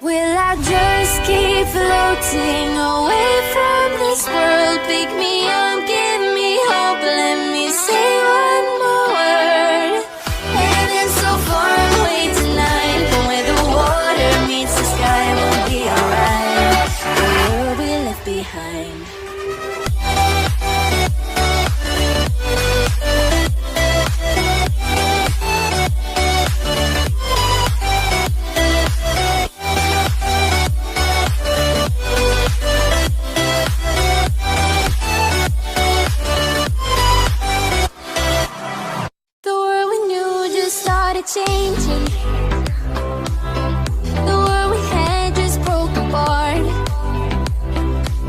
Will I just keep floating away from this world? Pick me up, give me hope, let me say one more word. Heaven so far away tonight, but where the water meets the sky, we'll be alright. The world we left behind. Changing. The world we had just broke apart.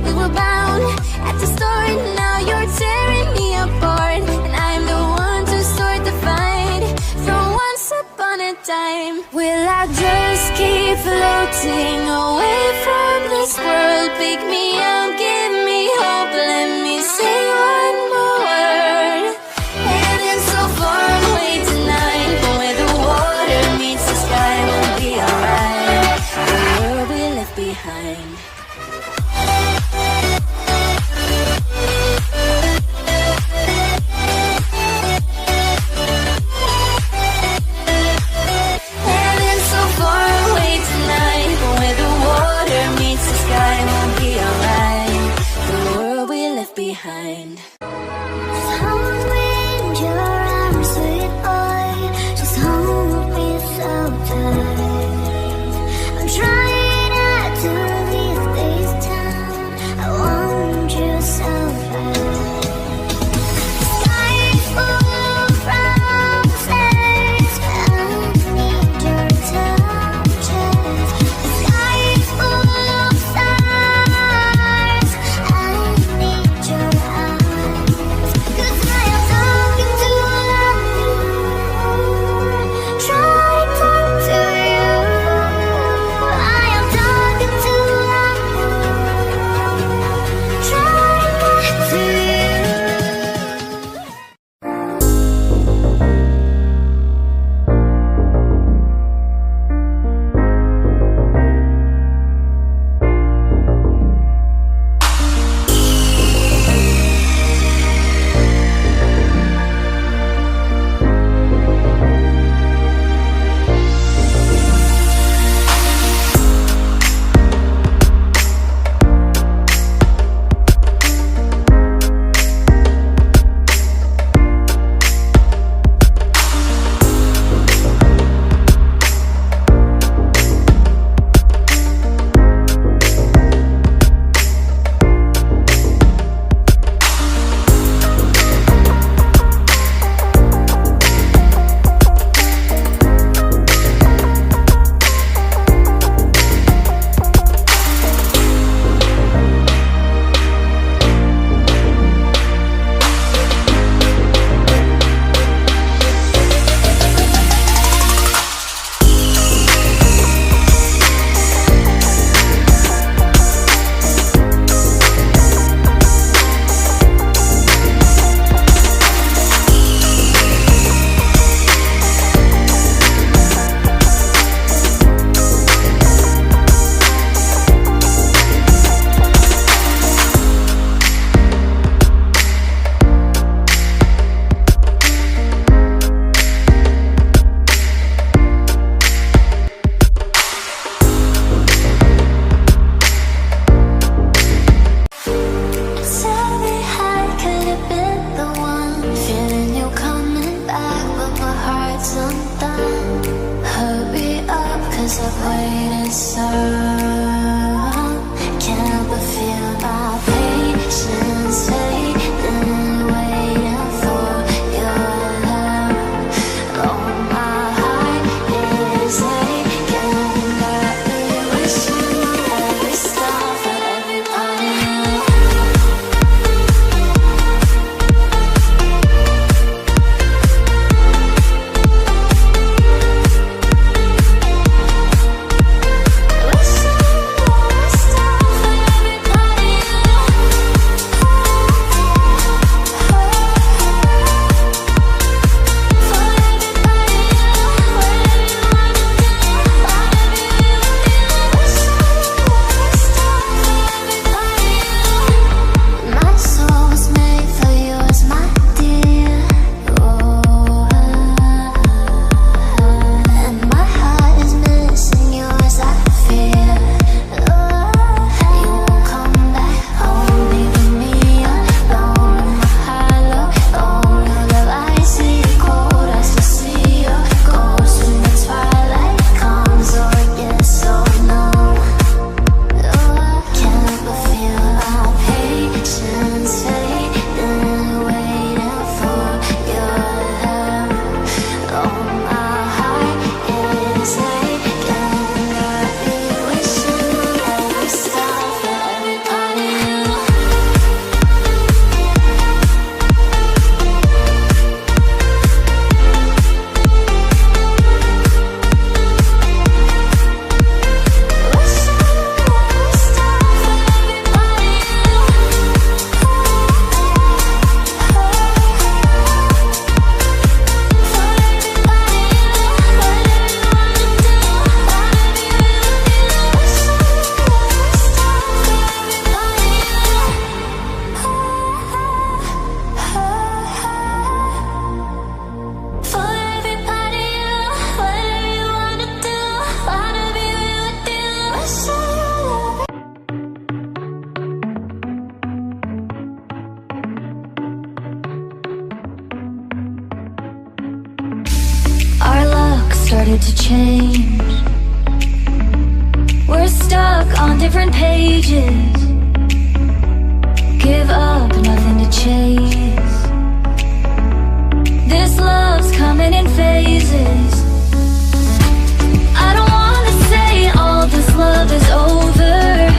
We were bound at the start, now you're tearing me apart. And I'm the one to start the fight from once upon a time. Will I just keep floating away from this world? Pick me up, give me hope, let me say one more word. Heaven so far away tonight, but where the water meets the sky, we'll be alright. The world we left behind. Heaven so far away tonight, but where the water meets the sky, we'll be alright. The world we left behind. started to change. We're stuck on different pages. Give up, nothing to chase. This love's coming in phases. I don't wanna say all this love is over.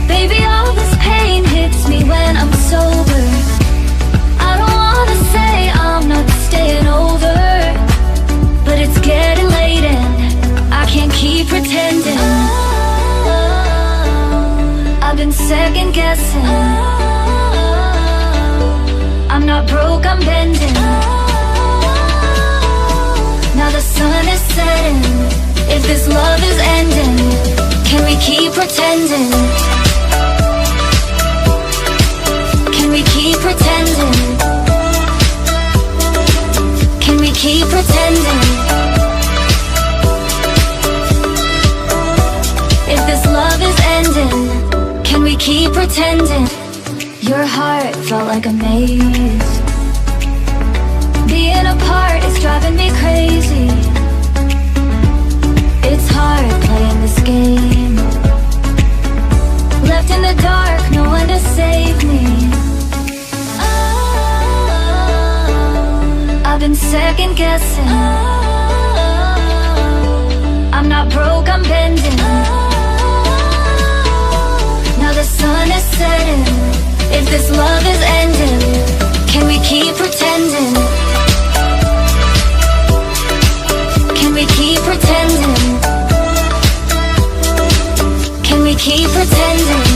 Baby, all this pain hits me when I'm sober. I don't wanna say I'm not staying over, but it's getting late and I can't keep pretending. I've been second guessing. I'm not broke, I'm bending. Now the sun is setting. If this love is ending, can we keep pretending? Can we keep pretending? Can we keep pretending? If this love is ending, can we keep pretending? Your heart felt like a maze. Being apart is driving me crazy. It's hard playing this game. Left in the dark, no one to save me. I've been second guessing. I'm not broke, I'm bending. Now the sun is setting. If this love is ending, can we keep pretending? Can we keep pretending? Can we keep pretending?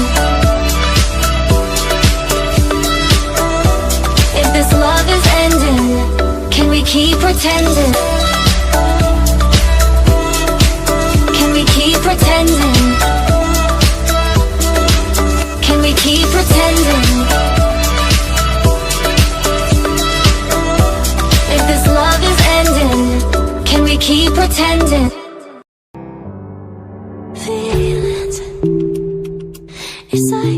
If this love is ending, can we keep pretending? Can we keep pretending? Can we keep pretending? If this love is ending, can we keep pretending? Feelings, it's like